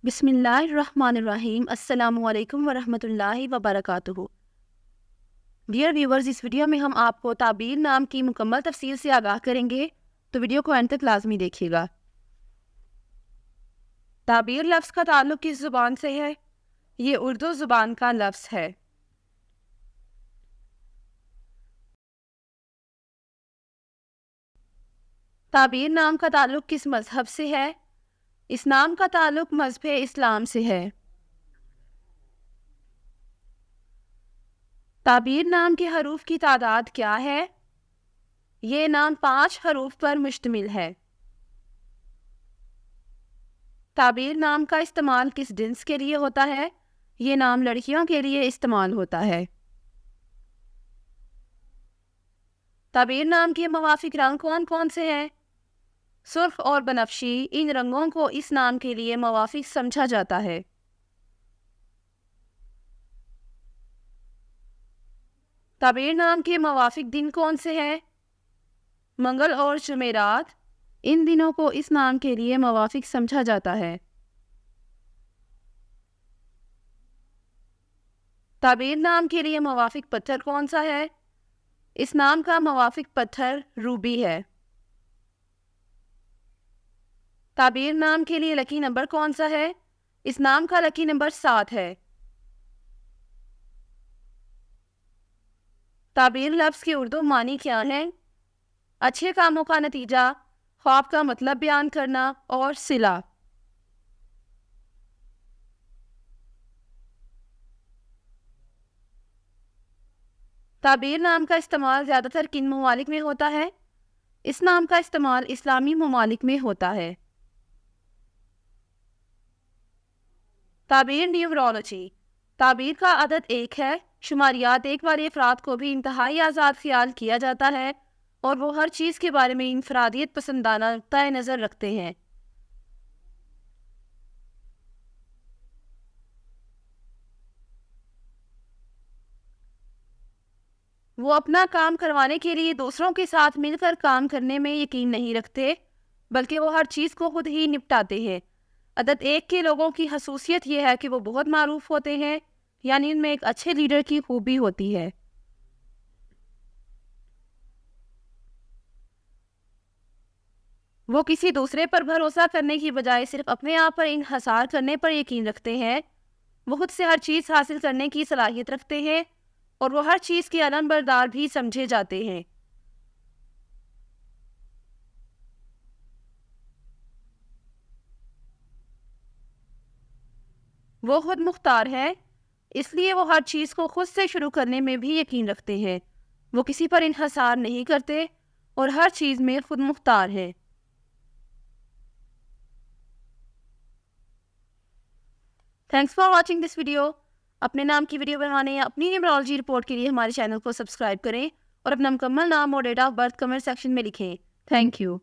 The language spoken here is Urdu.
بسم اللہ الرحمن الرحیم۔ السلام علیکم ورحمۃ اللہ وبرکاتہ۔ ڈیئر ویورز، اس ویڈیو میں ہم آپ کو تعبیر نام کی مکمل تفصیل سے آگاہ کریں گے، تو ویڈیو کو اینڈ تک لازمی دیکھیے گا۔ تعبیر لفظ کا تعلق کس زبان سے ہے؟ یہ اردو زبان کا لفظ ہے۔ تعبیر نام کا تعلق کس مذہب سے ہے؟ اس نام کا تعلق مذہب اسلام سے ہے۔ تعبیر نام کے حروف کی تعداد کیا ہے؟ یہ نام 5 حروف پر مشتمل ہے۔ تعبیر نام کا استعمال کس جنس کے لیے ہوتا ہے؟ یہ نام لڑکیوں کے لیے استعمال ہوتا ہے۔ تعبیر نام کے موافق رنگ کون کون سے ہیں؟ سرخ اور بنفشی، ان رنگوں کو اس نام کے لیے موافق سمجھا جاتا ہے۔ تعبیر نام کے موافق دن کون سے ہیں؟ منگل اور جمعرات، ان دنوں کو اس نام کے لیے موافق سمجھا جاتا ہے۔ تعبیر نام کے لیے موافق پتھر کون سا ہے؟ اس نام کا موافق پتھر روبی ہے۔ تعبیر نام کے لیے لکی نمبر کون سا ہے؟ اس نام کا لکی نمبر 7 ہے۔ تعبیر لفظ کے اردو معنی کیا ہیں؟ اچھے کاموں کا نتیجہ، خواب کا مطلب بیان کرنا اور صلہ۔ تعبیر نام کا استعمال زیادہ تر کن ممالک میں ہوتا ہے؟ اس نام کا استعمال اسلامی ممالک میں ہوتا ہے۔ تعبیر نیومرولوجی، تعبیر کا عدد 1 ہے۔ شماریات 1 والے افراد کو بھی انتہائی آزاد خیال کیا جاتا ہے اور وہ ہر چیز کے بارے میں انفرادیت پسندانہ نقطۂ نظر رکھتے ہیں۔ وہ اپنا کام کروانے کے لیے دوسروں کے ساتھ مل کر کام کرنے میں یقین نہیں رکھتے، بلکہ وہ ہر چیز کو خود ہی نپٹاتے ہیں۔ عدد 1 کے لوگوں کی خصوصیت یہ ہے کہ وہ بہت معروف ہوتے ہیں، یعنی ان میں ایک اچھے لیڈر کی خوبی ہوتی ہے۔ وہ کسی دوسرے پر بھروسہ کرنے کی بجائے صرف اپنے آپ پر انحصار کرنے پر یقین رکھتے ہیں۔ وہ خود سے ہر چیز حاصل کرنے کی صلاحیت رکھتے ہیں اور وہ ہر چیز کے علم بردار بھی سمجھے جاتے ہیں۔ وہ خود مختار ہے، اس لیے وہ ہر چیز کو خود سے شروع کرنے میں بھی یقین رکھتے ہیں۔ وہ کسی پر انحصار نہیں کرتے اور ہر چیز میں خود مختار ہیں۔ Thanks for watching this video. اپنے نام کی ویڈیو بنوانے یا اپنی نیومرولوجی رپورٹ کے لیے ہمارے چینل کو سبسکرائب کریں اور اپنا مکمل نام اور date of birth comment section میں لکھیں۔ Thank you.